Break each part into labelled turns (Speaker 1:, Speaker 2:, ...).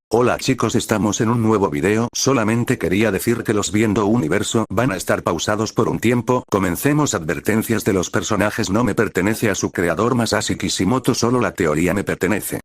Speaker 1: Hola chicos, estamos en un nuevo video. Solamente quería decir que los Viendo Universo van a estar pausados por un tiempo. Comencemos. Advertencias de los personajes. No me pertenece a su creador Masashi Kishimoto, solo la teoría me pertenece.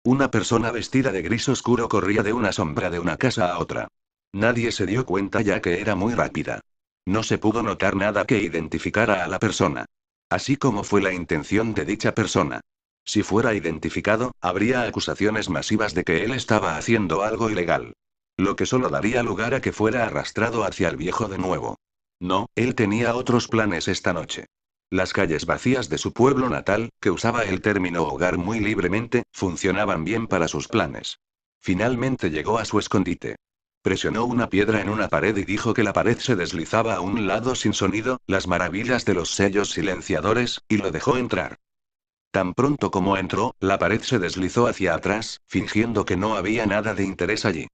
Speaker 1: Una persona vestida de gris oscuro corría de una sombra de una casa a otra. Nadie se dio cuenta ya que era muy rápida. No se pudo notar nada que identificara a la persona. Así como fue la intención de dicha persona. Si fuera identificado, habría acusaciones masivas de que él estaba haciendo algo ilegal. Lo que solo daría lugar a que fuera arrastrado hacia el viejo de nuevo. No, él tenía otros planes esta noche. Las calles vacías de su pueblo natal, que usaba el término hogar muy libremente, funcionaban bien para sus planes. Finalmente llegó a su escondite. Presionó una piedra en una pared y dijo que la pared se deslizaba a un lado sin sonido, las maravillas de los sellos silenciadores, y lo dejó entrar. Tan pronto como entró, la pared se deslizó hacia atrás, fingiendo que no había nada de interés allí.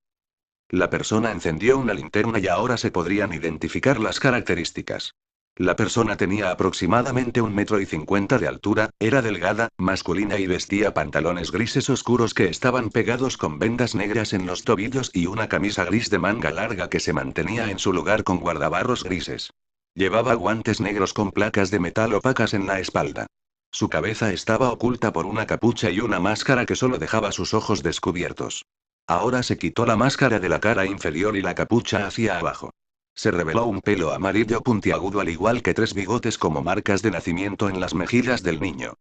Speaker 1: La persona encendió una linterna y ahora se podrían identificar las características. La persona tenía aproximadamente 1,50 m de altura, era delgada, masculina y vestía pantalones grises oscuros que estaban pegados con vendas negras en los tobillos y una camisa gris de manga larga que se mantenía en su lugar con guardabarros grises. Llevaba guantes negros con placas de metal opacas en la espalda. Su cabeza estaba oculta por una capucha y una máscara que solo dejaba sus ojos descubiertos. Ahora se quitó la máscara de la cara inferior y la capucha hacia abajo. Se reveló un pelo amarillo puntiagudo al igual que 3 bigotes como marcas de nacimiento en las mejillas del niño.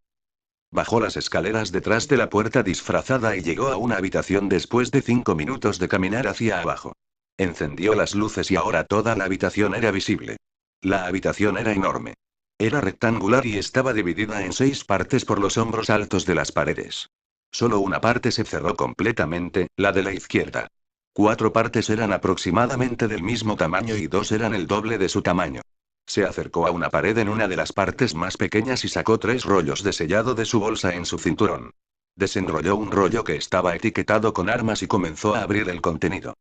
Speaker 1: Bajó las escaleras detrás de la puerta disfrazada y llegó a una habitación después de 5 minutos de caminar hacia abajo. Encendió las luces y ahora toda la habitación era visible. La habitación era enorme. Era rectangular y estaba dividida en 6 partes por los hombros altos de las paredes. Solo una parte se cerró completamente, la de la izquierda. 4 partes eran aproximadamente del mismo tamaño y 2 eran el doble de su tamaño. Se acercó a una pared en una de las partes más pequeñas y sacó 3 rollos de sellado de su bolsa en su cinturón. Desenrolló un rollo que estaba etiquetado con armas y comenzó a abrir el contenido.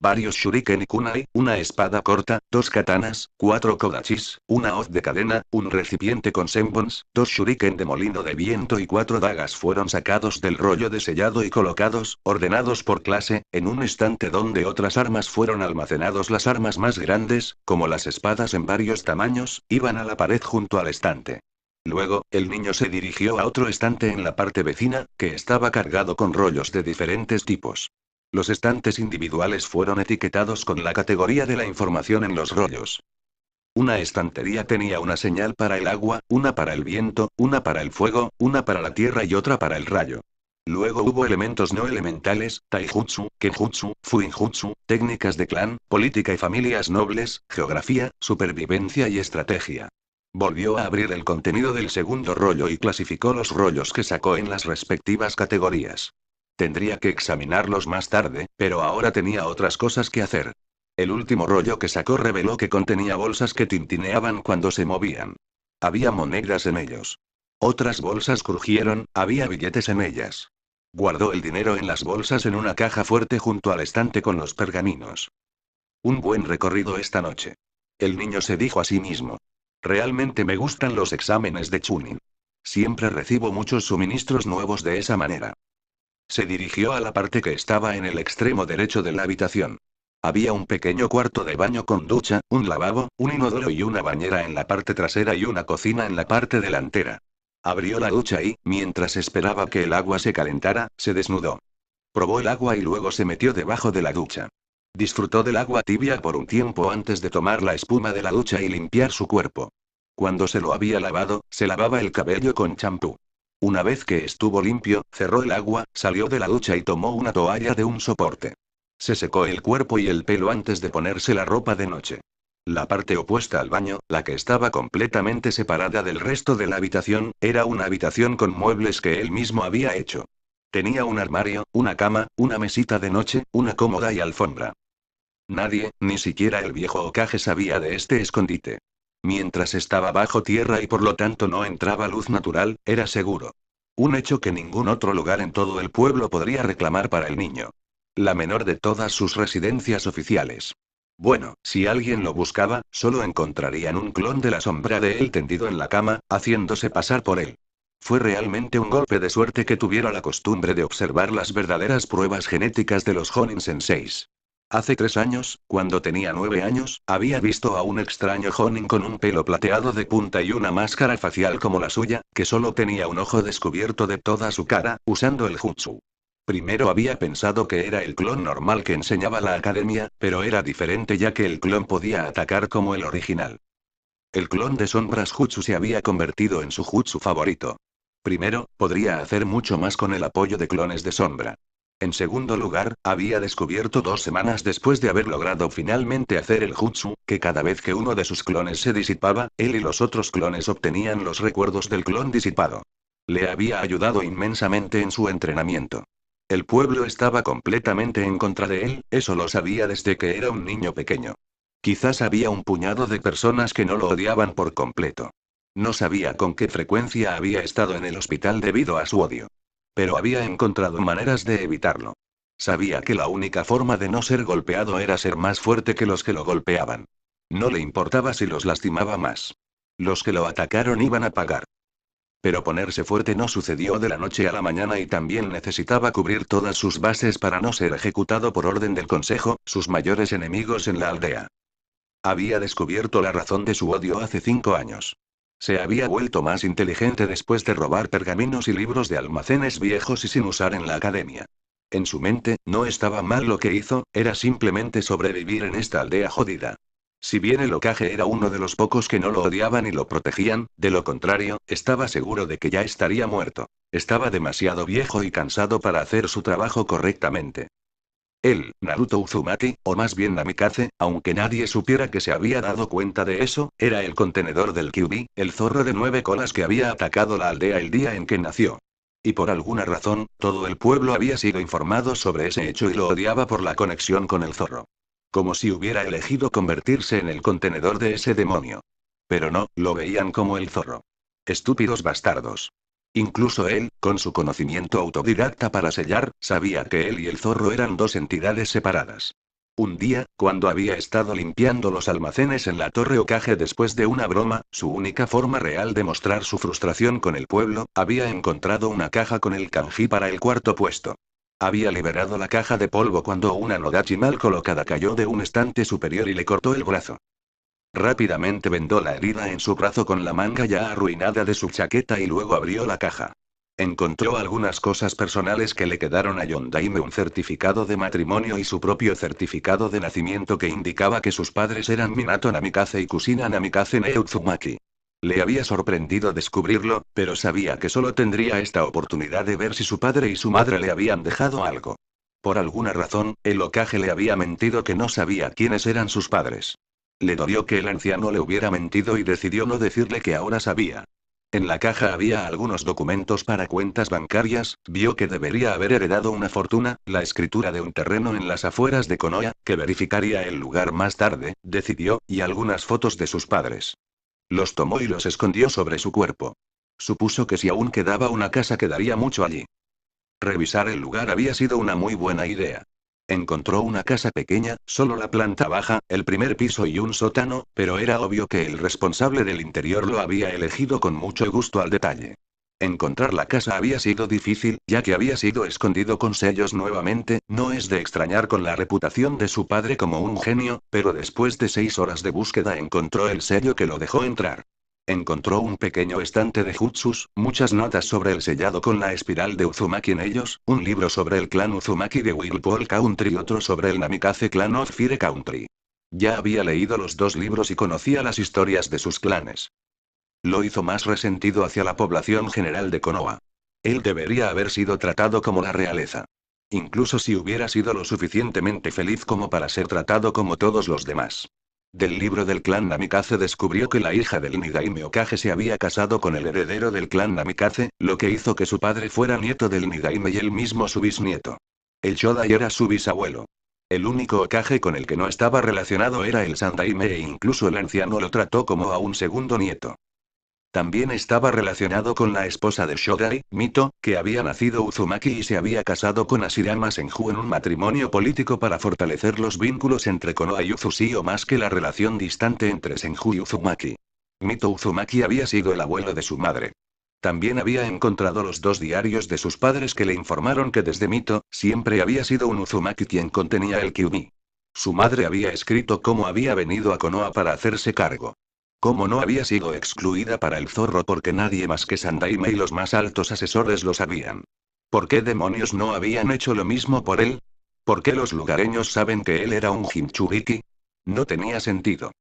Speaker 1: Varios shuriken y kunai, una espada corta, 2 katanas, 4 kodachis, una hoz de cadena, un recipiente con senbons, 2 shuriken de molino de viento y 4 dagas fueron sacados del rollo de sellado y colocados, ordenados por clase, en un estante donde otras armas fueron almacenados. Las armas más grandes, como las espadas en varios tamaños, iban a la pared junto al estante. Luego, el niño se dirigió a otro estante en la parte vecina, que estaba cargado con rollos de diferentes tipos. Los estantes individuales fueron etiquetados con la categoría de la información en los rollos. Una estantería tenía una señal para el agua, una para el viento, una para el fuego, una para la tierra y otra para el rayo. Luego hubo elementos no elementales, taijutsu, kenjutsu, fuinjutsu, técnicas de clan, política y familias nobles, geografía, supervivencia y estrategia. Volvió a abrir el contenido del segundo rollo y clasificó los rollos que sacó en las respectivas categorías. Tendría que examinarlos más tarde, pero ahora tenía otras cosas que hacer. El último rollo que sacó reveló que contenía bolsas que tintineaban cuando se movían. Había monedas en ellos. Otras bolsas crujieron, había billetes en ellas. Guardó el dinero en las bolsas en una caja fuerte junto al estante con los pergaminos. Un buen recorrido esta noche. El niño se dijo a sí mismo. Realmente me gustan los exámenes de Chunin. Siempre recibo muchos suministros nuevos de esa manera. Se dirigió a la parte que estaba en el extremo derecho de la habitación. Había un pequeño cuarto de baño con ducha, un lavabo, un inodoro y una bañera en la parte trasera y una cocina en la parte delantera. Abrió la ducha y, mientras esperaba que el agua se calentara, se desnudó. Probó el agua y luego se metió debajo de la ducha. Disfrutó del agua tibia por un tiempo antes de tomar la espuma de la ducha y limpiar su cuerpo. Cuando se lo había lavado, se lavaba el cabello con champú. Una vez que estuvo limpio, cerró el agua, salió de la ducha y tomó una toalla de un soporte. Se secó el cuerpo y el pelo antes de ponerse la ropa de noche. La parte opuesta al baño, la que estaba completamente separada del resto de la habitación, era una habitación con muebles que él mismo había hecho. Tenía un armario, una cama, una mesita de noche, una cómoda y alfombra. Nadie, ni siquiera el viejo Hokage sabía de este escondite. Mientras estaba bajo tierra y por lo tanto no entraba luz natural, era seguro. Un hecho que ningún otro lugar en todo el pueblo podría reclamar para el niño. La menor de todas sus residencias oficiales. Bueno, si alguien lo buscaba, solo encontrarían un clon de la sombra de él tendido en la cama, haciéndose pasar por él. Fue realmente un golpe de suerte que tuviera la costumbre de observar las verdaderas pruebas genéticas de los Jonin Senseis. Hace 3 años, cuando tenía 9 años, había visto a un extraño Jonin con un pelo plateado de punta y una máscara facial como la suya, que solo tenía un ojo descubierto de toda su cara, usando el jutsu. Primero había pensado que era el clon normal que enseñaba la academia, pero era diferente ya que el clon podía atacar como el original. El clon de sombras jutsu se había convertido en su jutsu favorito. Primero, podría hacer mucho más con el apoyo de clones de sombra. En segundo lugar, había descubierto 2 semanas después de haber logrado finalmente hacer el jutsu, que cada vez que uno de sus clones se disipaba, él y los otros clones obtenían los recuerdos del clon disipado. Le había ayudado inmensamente en su entrenamiento. El pueblo estaba completamente en contra de él, eso lo sabía desde que era un niño pequeño. Quizás había un puñado de personas que no lo odiaban por completo. No sabía con qué frecuencia había estado en el hospital debido a su odio. Pero había encontrado maneras de evitarlo. Sabía que la única forma de no ser golpeado era ser más fuerte que los que lo golpeaban. No le importaba si los lastimaba más. Los que lo atacaron iban a pagar. Pero ponerse fuerte no sucedió de la noche a la mañana y también necesitaba cubrir todas sus bases para no ser ejecutado por orden del Consejo, sus mayores enemigos en la aldea. Había descubierto la razón de su odio hace 5 años. Se había vuelto más inteligente después de robar pergaminos y libros de almacenes viejos y sin usar en la academia. En su mente, no estaba mal lo que hizo, era simplemente sobrevivir en esta aldea jodida. Si bien el Hokage era uno de los pocos que no lo odiaban y lo protegían, de lo contrario, estaba seguro de que ya estaría muerto. Estaba demasiado viejo y cansado para hacer su trabajo correctamente. Él, Naruto Uzumaki, o más bien Namikaze, aunque nadie supiera que se había dado cuenta de eso, era el contenedor del Kyuubi, el zorro de 9 colas que había atacado la aldea el día en que nació. Y por alguna razón, todo el pueblo había sido informado sobre ese hecho y lo odiaba por la conexión con el zorro. Como si hubiera elegido convertirse en el contenedor de ese demonio. Pero no, lo veían como el zorro. Estúpidos bastardos. Incluso él, con su conocimiento autodidacta para sellar, sabía que él y el zorro eran dos entidades separadas. Un día, cuando había estado limpiando los almacenes en la Torre Hokage después de una broma, su única forma real de mostrar su frustración con el pueblo, había encontrado una caja con el kanji para el cuarto puesto. Había liberado la caja de polvo cuando una Nodachi mal colocada cayó de un estante superior y le cortó el brazo. Rápidamente vendó la herida en su brazo con la manga ya arruinada de su chaqueta y luego abrió la caja. Encontró algunas cosas personales que le quedaron a Yondaime, un certificado de matrimonio y su propio certificado de nacimiento que indicaba que sus padres eran Minato Namikaze y Kusina Namikaze no Uzumaki. Le había sorprendido descubrirlo, pero sabía que solo tendría esta oportunidad de ver si su padre y su madre le habían dejado algo. Por alguna razón, el Hokage le había mentido que no sabía quiénes eran sus padres. Le dolió que el anciano le hubiera mentido y decidió no decirle que ahora sabía. En la caja había algunos documentos para cuentas bancarias, vio que debería haber heredado una fortuna, la escritura de un terreno en las afueras de Konoha, que verificaría el lugar más tarde, decidió, y algunas fotos de sus padres. Los tomó y los escondió sobre su cuerpo. Supuso que si aún quedaba una casa quedaría mucho allí. Revisar el lugar había sido una muy buena idea. Encontró una casa pequeña, solo la planta baja, el primer piso y un sótano, pero era obvio que el responsable del interior lo había elegido con mucho gusto al detalle. Encontrar la casa había sido difícil, ya que había sido escondido con sellos nuevamente, no es de extrañar con la reputación de su padre como un genio, pero después de 6 horas de búsqueda encontró el sello que lo dejó entrar. Encontró un pequeño estante de jutsus, muchas notas sobre el sellado con la espiral de Uzumaki en ellos, un libro sobre el clan Uzumaki de Whirlpool Country y otro sobre el Namikaze Clan of Fire Country. Ya había leído los dos libros y conocía las historias de sus clanes. Lo hizo más resentido hacia la población general de Konoha. Él debería haber sido tratado como la realeza. Incluso si hubiera sido lo suficientemente feliz como para ser tratado como todos los demás. Del libro del clan Namikaze descubrió que la hija del Nidaime Hokage se había casado con el heredero del clan Namikaze, lo que hizo que su padre fuera nieto del Nidaime y él mismo su bisnieto. El Shodai era su bisabuelo. El único Hokage con el que no estaba relacionado era el Sandaime e incluso el anciano lo trató como a un segundo nieto. También estaba relacionado con la esposa de Shogai, Mito, que había nacido Uzumaki y se había casado con Ashirama Senju en un matrimonio político para fortalecer los vínculos entre Konoha y Uzushio más que la relación distante entre Senju y Uzumaki. Mito Uzumaki había sido el abuelo de su madre. También había encontrado los dos diarios de sus padres que le informaron que desde Mito, siempre había sido un Uzumaki quien contenía el Kyuubi. Su madre había escrito cómo había venido a Konoha para hacerse cargo. Cómo no había sido excluida para el zorro porque nadie más que Sandaime y los más altos asesores lo sabían. ¿Por qué demonios no habían hecho lo mismo por él? ¿Por qué los lugareños saben que él era un Jinchuriki? No tenía sentido.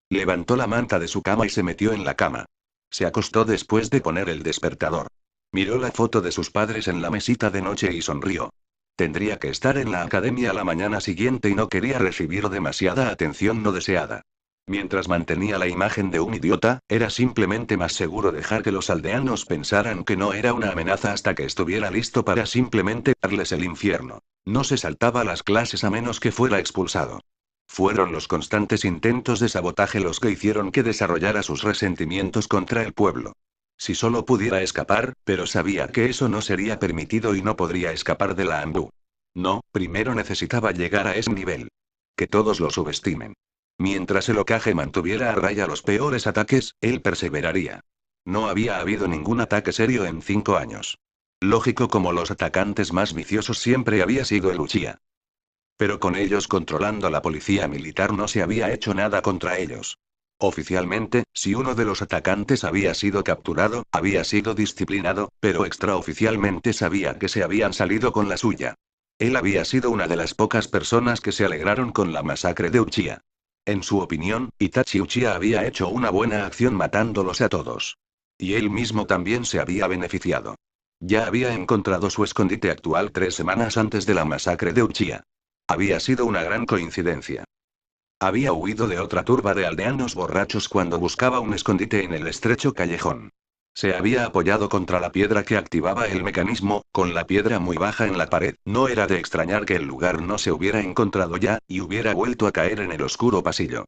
Speaker 1: Levantó la manta de su cama y se metió en la cama. Se acostó después de poner el despertador. Miró la foto de sus padres en la mesita de noche y sonrió. Tendría que estar en la academia la mañana siguiente y no quería recibir demasiada atención no deseada. Mientras mantenía la imagen de un idiota, era simplemente más seguro dejar que los aldeanos pensaran que no era una amenaza hasta que estuviera listo para simplemente darles el infierno. No se saltaba las clases a menos que fuera expulsado. Fueron los constantes intentos de sabotaje los que hicieron que desarrollara sus resentimientos contra el pueblo. Si solo pudiera escapar, pero sabía que eso no sería permitido y no podría escapar de la Ambu. No, primero necesitaba llegar a ese nivel. Que todos lo subestimen. Mientras el Hokage mantuviera a raya los peores ataques, él perseveraría. No había habido ningún ataque serio en 5 años. Lógico como los atacantes más viciosos siempre había sido el Uchiha. Pero con ellos controlando la policía militar no se había hecho nada contra ellos. Oficialmente, si uno de los atacantes había sido capturado, había sido disciplinado, pero extraoficialmente sabía que se habían salido con la suya. Él había sido una de las pocas personas que se alegraron con la masacre de Uchiha. En su opinión, Itachi Uchiha había hecho una buena acción matándolos a todos. Y él mismo también se había beneficiado. Ya había encontrado su escondite actual 3 semanas antes de la masacre de Uchiha. Había sido una gran coincidencia. Había huido de otra turba de aldeanos borrachos cuando buscaba un escondite en el estrecho callejón. Se había apoyado contra la piedra que activaba el mecanismo, con la piedra muy baja en la pared. No era de extrañar que el lugar no se hubiera encontrado ya, y hubiera vuelto a caer en el oscuro pasillo.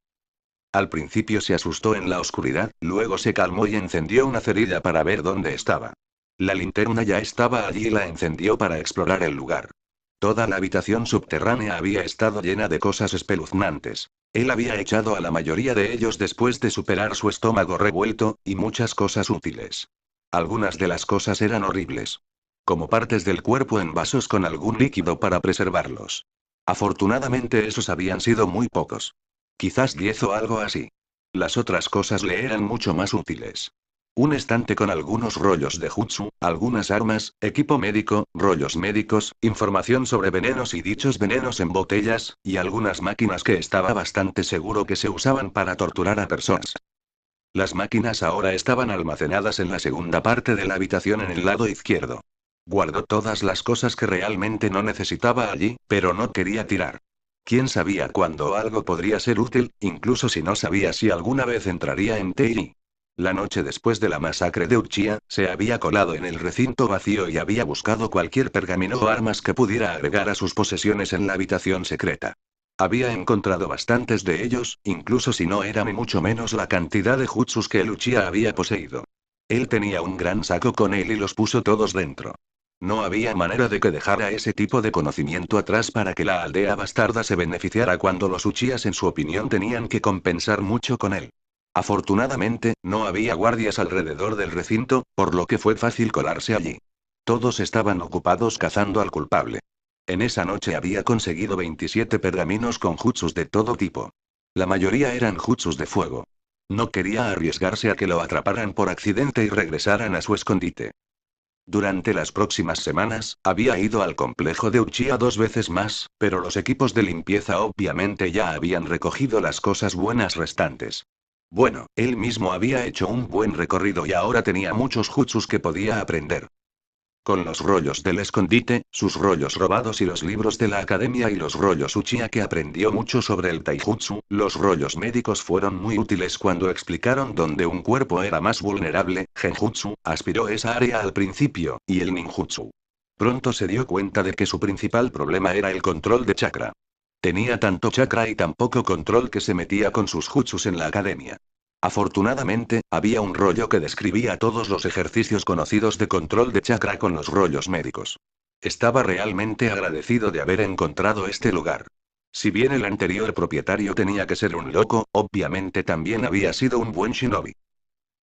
Speaker 1: Al principio se asustó en la oscuridad, luego se calmó y encendió una cerilla para ver dónde estaba. La linterna ya estaba allí y la encendió para explorar el lugar. Toda la habitación subterránea había estado llena de cosas espeluznantes. Él había echado a la mayoría de ellos después de superar su estómago revuelto, y muchas cosas útiles. Algunas de las cosas eran horribles. Como partes del cuerpo en vasos con algún líquido para preservarlos. Afortunadamente esos habían sido muy pocos. Quizás 10 o algo así. Las otras cosas le eran mucho más útiles. Un estante con algunos rollos de jutsu, algunas armas, equipo médico, rollos médicos, información sobre venenos y dichos venenos en botellas, y algunas máquinas que estaba bastante seguro que se usaban para torturar a personas. Las máquinas ahora estaban almacenadas en la segunda parte de la habitación en el lado izquierdo. Guardó todas las cosas que realmente no necesitaba allí, pero no quería tirar. ¿Quién sabía cuándo algo podría ser útil, incluso si no sabía si alguna vez entraría en Teiri? La noche después de la masacre de Uchiha, se había colado en el recinto vacío y había buscado cualquier pergamino o armas que pudiera agregar a sus posesiones en la habitación secreta. Había encontrado bastantes de ellos, incluso si no era ni mucho menos la cantidad de jutsus que el Uchiha había poseído. Él tenía un gran saco con él y los puso todos dentro. No había manera de que dejara ese tipo de conocimiento atrás para que la aldea bastarda se beneficiara cuando los Uchihas en su opinión tenían que compensar mucho con él. Afortunadamente, no había guardias alrededor del recinto, por lo que fue fácil colarse allí. Todos estaban ocupados cazando al culpable. En esa noche había conseguido 27 pergaminos con jutsus de todo tipo. La mayoría eran jutsus de fuego. No quería arriesgarse a que lo atraparan por accidente y regresaran a su escondite. Durante las próximas semanas, había ido al complejo de Uchiha 2 veces más, pero los equipos de limpieza obviamente ya habían recogido las cosas buenas restantes. Bueno, él mismo había hecho un buen recorrido y ahora tenía muchos jutsus que podía aprender. Con los rollos del escondite, sus rollos robados y los libros de la academia y los rollos Uchiha que aprendió mucho sobre el taijutsu, los rollos médicos fueron muy útiles cuando explicaron dónde un cuerpo era más vulnerable. Genjutsu aspiró esa área al principio, y el ninjutsu. Pronto se dio cuenta de que su principal problema era el control de chakra. Tenía tanto chakra y tan poco control que se metía con sus jutsus en la academia. Afortunadamente, había un rollo que describía todos los ejercicios conocidos de control de chakra con los rollos médicos. Estaba realmente agradecido de haber encontrado este lugar. Si bien el anterior propietario tenía que ser un loco, obviamente también había sido un buen shinobi.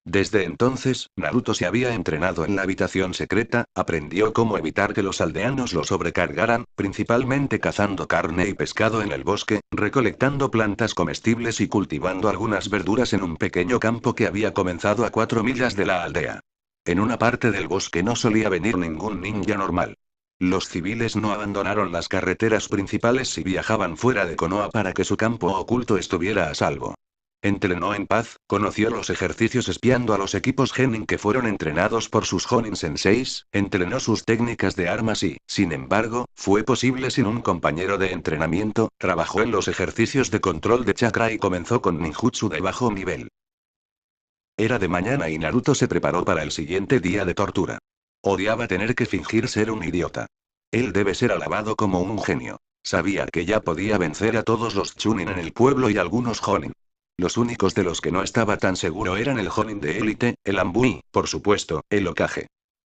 Speaker 1: Desde entonces, Naruto se había entrenado en la habitación secreta, aprendió cómo evitar que los aldeanos lo sobrecargaran, principalmente cazando carne y pescado en el bosque, recolectando plantas comestibles y cultivando algunas verduras en un pequeño campo que había comenzado a 4 millas de la aldea. En una parte del bosque no solía venir ningún ninja normal. Los civiles no abandonaron las carreteras principales si viajaban fuera de Konoha para que su campo oculto estuviera a salvo. Entrenó en paz, conoció los ejercicios espiando a los equipos Genin que fueron entrenados por sus Jonin senseis, entrenó sus técnicas de armas y, sin embargo, fue posible sin un compañero de entrenamiento, trabajó en los ejercicios de control de chakra y comenzó con ninjutsu de bajo nivel. Era de mañana y Naruto se preparó para el siguiente día de tortura. Odiaba tener que fingir ser un idiota. Él debe ser alabado como un genio. Sabía que ya podía vencer a todos los Chunin en el pueblo y algunos Jonin. Los únicos de los que no estaba tan seguro eran el Jonin de élite, el Anbu y, por supuesto, el Hokage.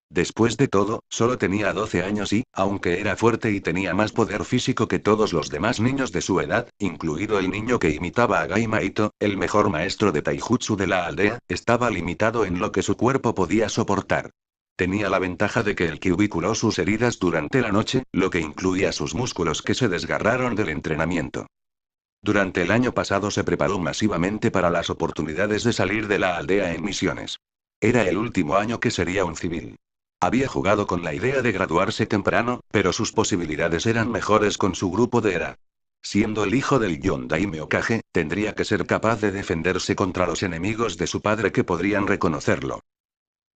Speaker 1: Después de todo, solo tenía 12 años y, aunque era fuerte y tenía más poder físico que todos los demás niños de su edad, incluido el niño que imitaba a Gaima Ito, el mejor maestro de taijutsu de la aldea, estaba limitado en lo que su cuerpo podía soportar. Tenía la ventaja de que el Kyuubi curó sus heridas durante la noche, lo que incluía sus músculos que se desgarraron del entrenamiento. Durante el año pasado se preparó masivamente para las oportunidades de salir de la aldea en misiones. Era el último año que sería un civil. Había jugado con la idea de graduarse temprano, pero sus posibilidades eran mejores con su grupo de edad. Siendo el hijo del Yondaime Hokage, tendría que ser capaz de defenderse contra los enemigos de su padre que podrían reconocerlo.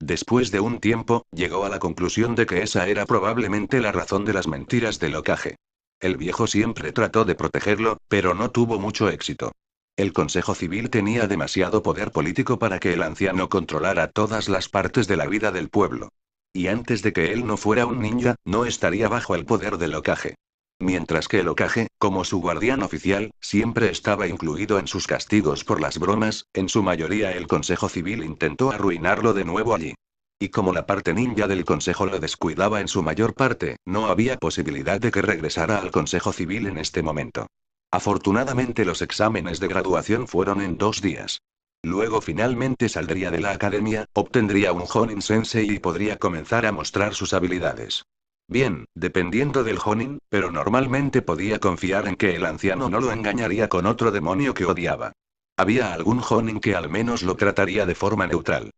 Speaker 1: Después de un tiempo, llegó a la conclusión de que esa era probablemente la razón de las mentiras del Hokage. El viejo siempre trató de protegerlo, pero no tuvo mucho éxito. El Consejo Civil tenía demasiado poder político para que el anciano controlara todas las partes de la vida del pueblo. Y antes de que él no fuera un ninja, no estaría bajo el poder del Hokage. Mientras que el Hokage, como su guardián oficial, siempre estaba incluido en sus castigos por las bromas, en su mayoría el Consejo Civil intentó arruinarlo de nuevo allí. Y como la parte ninja del Consejo lo descuidaba en su mayor parte, no había posibilidad de que regresara al Consejo Civil en este momento. Afortunadamente los exámenes de graduación fueron en 2 días. Luego finalmente saldría de la academia, obtendría un Jonin Sensei y podría comenzar a mostrar sus habilidades. Bien, dependiendo del Jonin, pero normalmente podía confiar en que el anciano no lo engañaría con otro demonio que odiaba. Había algún Jonin que al menos lo trataría de forma neutral.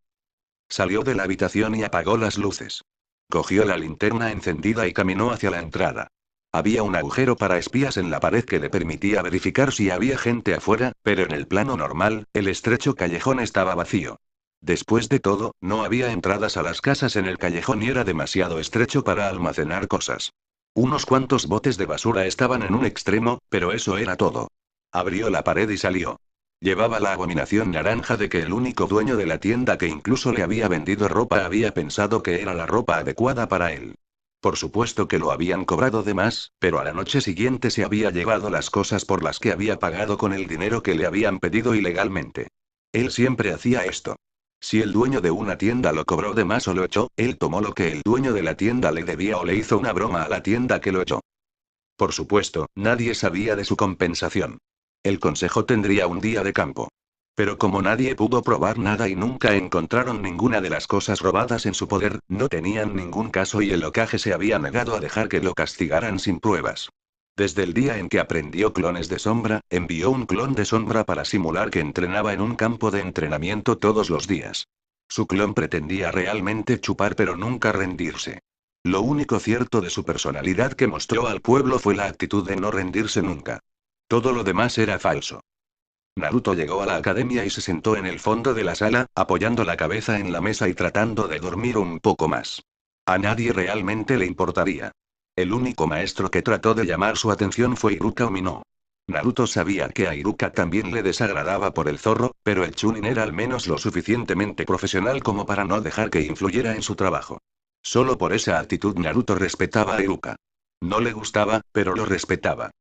Speaker 1: Salió de la habitación y apagó las luces. Cogió la linterna encendida y caminó hacia la entrada. Había un agujero para espías en la pared que le permitía verificar si había gente afuera, pero en el plano normal, el estrecho callejón estaba vacío. Después de todo, no había entradas a las casas en el callejón y era demasiado estrecho para almacenar cosas. Unos cuantos botes de basura estaban en un extremo, pero eso era todo. Abrió la pared y salió. Llevaba la abominación naranja de que el único dueño de la tienda que incluso le había vendido ropa había pensado que era la ropa adecuada para él. Por supuesto que lo habían cobrado de más, pero a la noche siguiente se había llevado las cosas por las que había pagado con el dinero que le habían pedido ilegalmente. Él siempre hacía esto. Si el dueño de una tienda lo cobró de más o lo echó, él tomó lo que el dueño de la tienda le debía o le hizo una broma a la tienda que lo echó. Por supuesto, nadie sabía de su compensación. El consejo tendría un día de campo. Pero como nadie pudo probar nada y nunca encontraron ninguna de las cosas robadas en su poder, no tenían ningún caso y el Hokage se había negado a dejar que lo castigaran sin pruebas. Desde el día en que aprendió clones de sombra, envió un clon de sombra para simular que entrenaba en un campo de entrenamiento todos los días. Su clon pretendía realmente chupar pero nunca rendirse. Lo único cierto de su personalidad que mostró al pueblo fue la actitud de no rendirse nunca. Todo lo demás era falso. Naruto llegó a la academia y se sentó en el fondo de la sala, apoyando la cabeza en la mesa y tratando de dormir un poco más. A nadie realmente le importaría. El único maestro que trató de llamar su atención fue Iruka Umino. Naruto sabía que a Iruka también le desagradaba por el zorro, pero el Chunin era al menos lo suficientemente profesional como para no dejar que influyera en su trabajo. Solo por esa actitud Naruto respetaba a Iruka. No le gustaba, pero lo respetaba.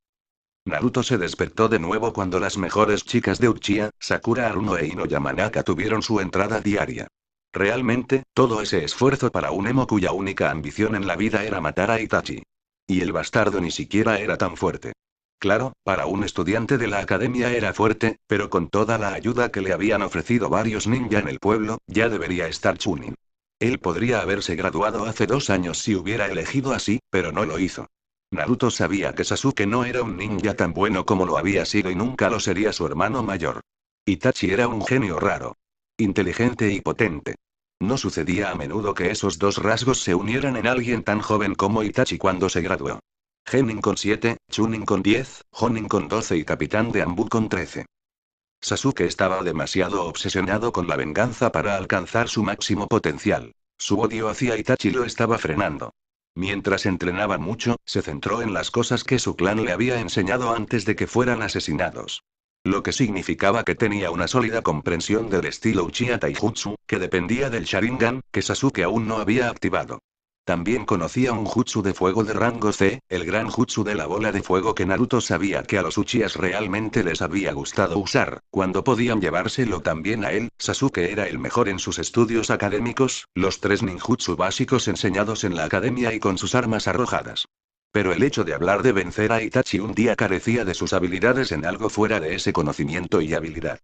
Speaker 1: Naruto se despertó de nuevo cuando las mejores chicas de Uchiha, Sakura Haruno e Ino Yamanaka tuvieron su entrada diaria. Realmente, todo ese esfuerzo para un emo cuya única ambición en la vida era matar a Itachi. Y el bastardo ni siquiera era tan fuerte. Claro, para un estudiante de la academia era fuerte, pero con toda la ayuda que le habían ofrecido varios ninja en el pueblo, ya debería estar Chunin. Él podría haberse graduado hace 2 años si hubiera elegido así, pero no lo hizo. Naruto sabía que Sasuke no era un ninja tan bueno como lo había sido y nunca lo sería su hermano mayor. Itachi era un genio raro. Inteligente y potente. No sucedía a menudo que esos dos rasgos se unieran en alguien tan joven como Itachi cuando se graduó. Genin con 7, Chunin con 10, Jonin con 12 y Capitán de Anbu con 13. Sasuke estaba demasiado obsesionado con la venganza para alcanzar su máximo potencial. Su odio hacia Itachi lo estaba frenando. Mientras entrenaba mucho, se centró en las cosas que su clan le había enseñado antes de que fueran asesinados. Lo que significaba que tenía una sólida comprensión del estilo Uchiha Taijutsu, que dependía del Sharingan, que Sasuke aún no había activado. También conocía un jutsu de fuego de rango C, el gran jutsu de la bola de fuego que Naruto sabía que a los Uchihas realmente les había gustado usar, cuando podían llevárselo también a él. Sasuke era el mejor en sus estudios académicos, los 3 ninjutsu básicos enseñados en la academia y con sus armas arrojadas. Pero el hecho de hablar de vencer a Itachi un día carecía de sus habilidades en algo fuera de ese conocimiento y habilidad.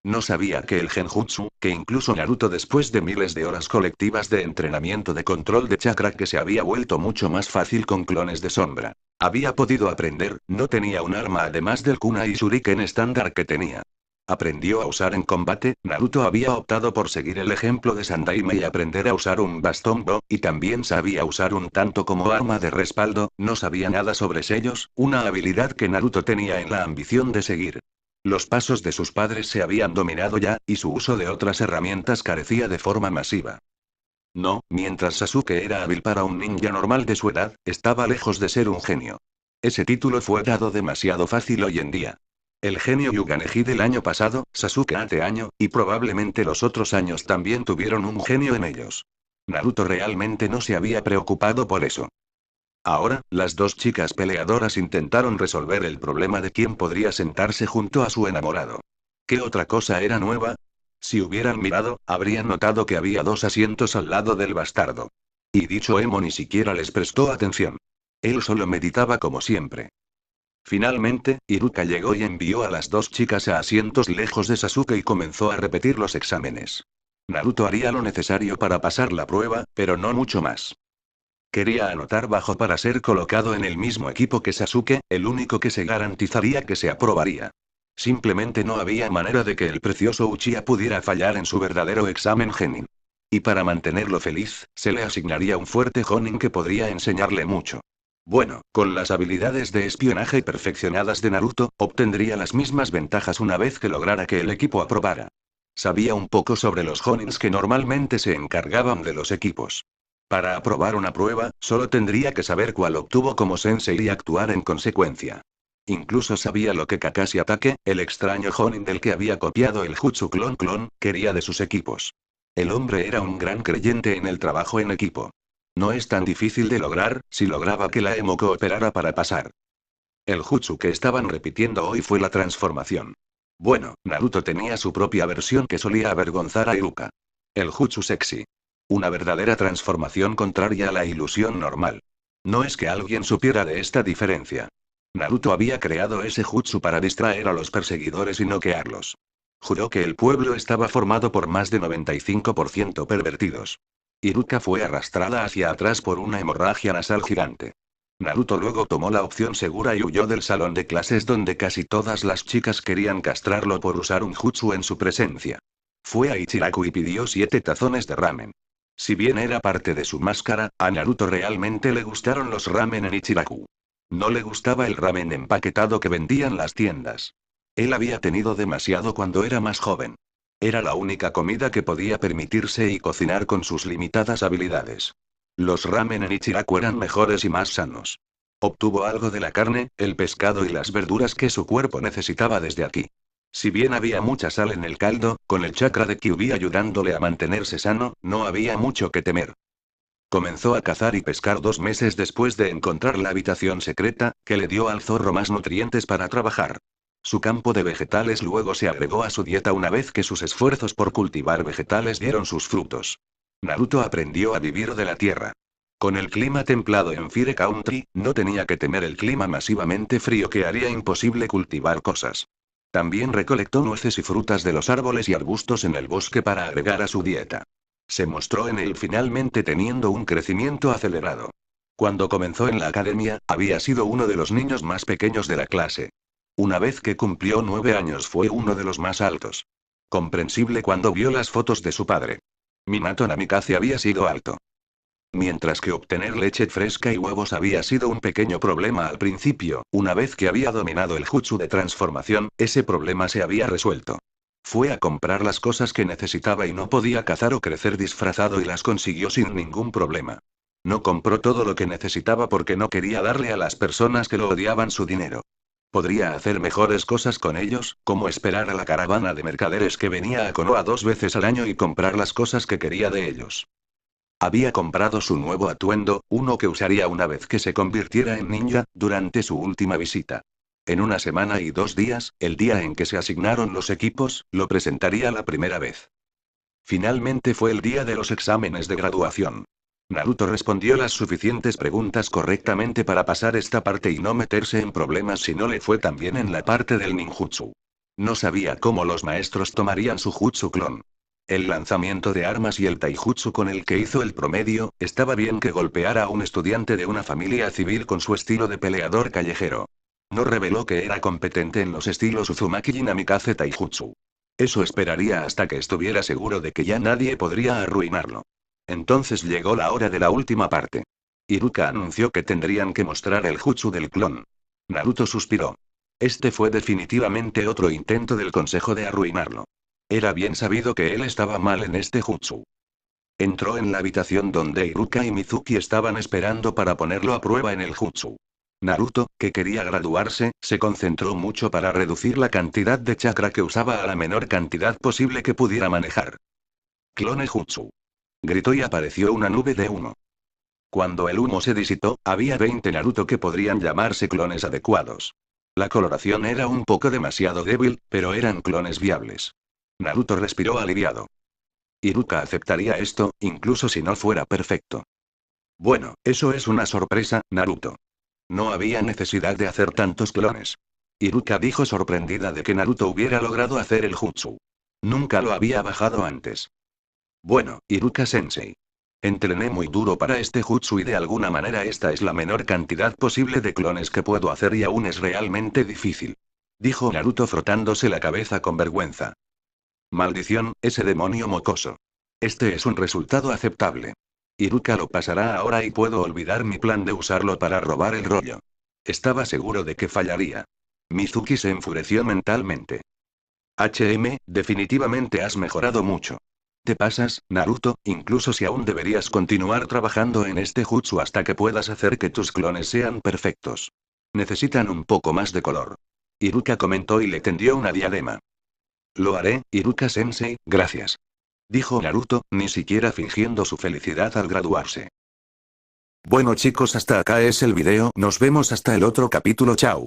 Speaker 1: No sabía que el genjutsu, que incluso Naruto después de miles de horas colectivas de entrenamiento de control de chakra que se había vuelto mucho más fácil con clones de sombra, había podido aprender, no tenía un arma además del kunai y shuriken estándar que tenía. Aprendió a usar en combate. Naruto había optado por seguir el ejemplo de Sandaime y aprender a usar un bastón Bo, y también sabía usar un tanto como arma de respaldo. No sabía nada sobre sellos, una habilidad que Naruto tenía en la ambición de seguir. Los pasos de sus padres se habían dominado ya, y su uso de otras herramientas carecía de forma masiva. No, mientras Sasuke era hábil para un ninja normal de su edad, estaba lejos de ser un genio. Ese título fue dado demasiado fácil hoy en día. El genio Yuganeji del año pasado, Sasuke hace año, y probablemente los otros años también tuvieron un genio en ellos. Naruto realmente no se había preocupado por eso. Ahora, las dos chicas peleadoras intentaron resolver el problema de quién podría sentarse junto a su enamorado. ¿Qué otra cosa era nueva? Si hubieran mirado, habrían notado que había 2 asientos al lado del bastardo. Y dicho emo ni siquiera les prestó atención. Él solo meditaba como siempre. Finalmente, Iruka llegó y envió a las dos chicas a asientos lejos de Sasuke y comenzó a repetir los exámenes. Naruto haría lo necesario para pasar la prueba, pero no mucho más. Quería anotar bajo para ser colocado en el mismo equipo que Sasuke, el único que se garantizaría que se aprobaría. Simplemente no había manera de que el precioso Uchiha pudiera fallar en su verdadero examen Genin. Y para mantenerlo feliz, se le asignaría un fuerte Jonin que podría enseñarle mucho. Bueno, con las habilidades de espionaje perfeccionadas de Naruto, obtendría las mismas ventajas una vez que lograra que el equipo aprobara. Sabía un poco sobre los Jonins que normalmente se encargaban de los equipos. Para aprobar una prueba, solo tendría que saber cuál obtuvo como sensei y actuar en consecuencia. Incluso sabía lo que Kakashi Atake, el extraño Jonin del que había copiado el Jutsu Clon Clon, quería de sus equipos. El hombre era un gran creyente en el trabajo en equipo. No es tan difícil de lograr, si lograba que la emo cooperara para pasar. El jutsu que estaban repitiendo hoy fue la transformación. Bueno, Naruto tenía su propia versión que solía avergonzar a Iruka. El jutsu sexy. Una verdadera transformación contraria a la ilusión normal. No es que alguien supiera de esta diferencia. Naruto había creado ese jutsu para distraer a los perseguidores y noquearlos. Juró que el pueblo estaba formado por más de 95% pervertidos. Iruka fue arrastrada hacia atrás por una hemorragia nasal gigante. Naruto luego tomó la opción segura y huyó del salón de clases donde casi todas las chicas querían castrarlo por usar un jutsu en su presencia. Fue a Ichiraku y pidió 7 tazones de ramen. Si bien era parte de su máscara, a Naruto realmente le gustaron los ramen en Ichiraku. No le gustaba el ramen empaquetado que vendían las tiendas. Él había tenido demasiado cuando era más joven. Era la única comida que podía permitirse y cocinar con sus limitadas habilidades. Los ramen en Ichiraku eran mejores y más sanos. Obtuvo algo de la carne, el pescado y las verduras que su cuerpo necesitaba desde aquí. Si bien había mucha sal en el caldo, con el chakra de Kyuubi ayudándole a mantenerse sano, no había mucho que temer. Comenzó a cazar y pescar 2 meses después de encontrar la habitación secreta, que le dio al zorro más nutrientes para trabajar. Su campo de vegetales luego se agregó a su dieta una vez que sus esfuerzos por cultivar vegetales dieron sus frutos. Naruto aprendió a vivir de la tierra. Con el clima templado en Fire Country, no tenía que temer el clima masivamente frío que haría imposible cultivar cosas. También recolectó nueces y frutas de los árboles y arbustos en el bosque para agregar a su dieta. Se mostró en él finalmente teniendo un crecimiento acelerado. Cuando comenzó en la academia, había sido uno de los niños más pequeños de la clase. Una vez que cumplió 9 años fue uno de los más altos. Comprensible cuando vio las fotos de su padre. Minato Namikaze había sido alto. Mientras que obtener leche fresca y huevos había sido un pequeño problema al principio, una vez que había dominado el jutsu de transformación, ese problema se había resuelto. Fue a comprar las cosas que necesitaba y no podía cazar o crecer disfrazado y las consiguió sin ningún problema. No compró todo lo que necesitaba porque no quería darle a las personas que lo odiaban su dinero. Podría hacer mejores cosas con ellos, como esperar a la caravana de mercaderes que venía a Konoha 2 veces al año y comprar las cosas que quería de ellos. Había comprado su nuevo atuendo, uno que usaría una vez que se convirtiera en ninja, durante su última visita. En 1 semana y 2 días, el día en que se asignaron los equipos, lo presentaría la primera vez. Finalmente fue el día de los exámenes de graduación. Naruto respondió las suficientes preguntas correctamente para pasar esta parte y no meterse en problemas si no le fue tan bien en la parte del ninjutsu. No sabía cómo los maestros tomarían su jutsu clon. El lanzamiento de armas y el taijutsu con el que hizo el promedio, estaba bien que golpeara a un estudiante de una familia civil con su estilo de peleador callejero. No reveló que era competente en los estilos Uzumaki y Namikaze taijutsu. Eso esperaría hasta que estuviera seguro de que ya nadie podría arruinarlo. Entonces llegó la hora de la última parte. Iruka anunció que tendrían que mostrar el jutsu del clon. Naruto suspiró. Este fue definitivamente otro intento del consejo de arruinarlo. Era bien sabido que él estaba mal en este jutsu. Entró en la habitación donde Iruka y Mizuki estaban esperando para ponerlo a prueba en el jutsu. Naruto, que quería graduarse, se concentró mucho para reducir la cantidad de chakra que usaba a la menor cantidad posible que pudiera manejar. Clone jutsu. Gritó y apareció una nube de humo. Cuando el humo se disipó, había 20 Naruto que podrían llamarse clones adecuados. La coloración era un poco demasiado débil, pero eran clones viables. Naruto respiró aliviado. Iruka aceptaría esto, incluso si no fuera perfecto. Bueno, eso es una sorpresa, Naruto. No había necesidad de hacer tantos clones. Iruka dijo sorprendida de que Naruto hubiera logrado hacer el jutsu. Nunca lo había bajado antes. Bueno, Iruka-sensei. Entrené muy duro para este jutsu y de alguna manera esta es la menor cantidad posible de clones que puedo hacer y aún es realmente difícil. Dijo Naruto frotándose la cabeza con vergüenza. Maldición, ese demonio mocoso. Este es un resultado aceptable. Iruka lo pasará ahora y puedo olvidar mi plan de usarlo para robar el rollo. Estaba seguro de que fallaría. Mizuki se enfureció mentalmente. Definitivamente has mejorado mucho. Te pasas, Naruto, incluso si aún deberías continuar trabajando en este jutsu hasta que puedas hacer que tus clones sean perfectos. Necesitan un poco más de color. Iruka comentó y le tendió una diadema. Lo haré, Iruka-sensei, gracias. Dijo Naruto, ni siquiera fingiendo su felicidad al graduarse. Bueno chicos, hasta acá es el video, nos vemos hasta el otro capítulo, chao.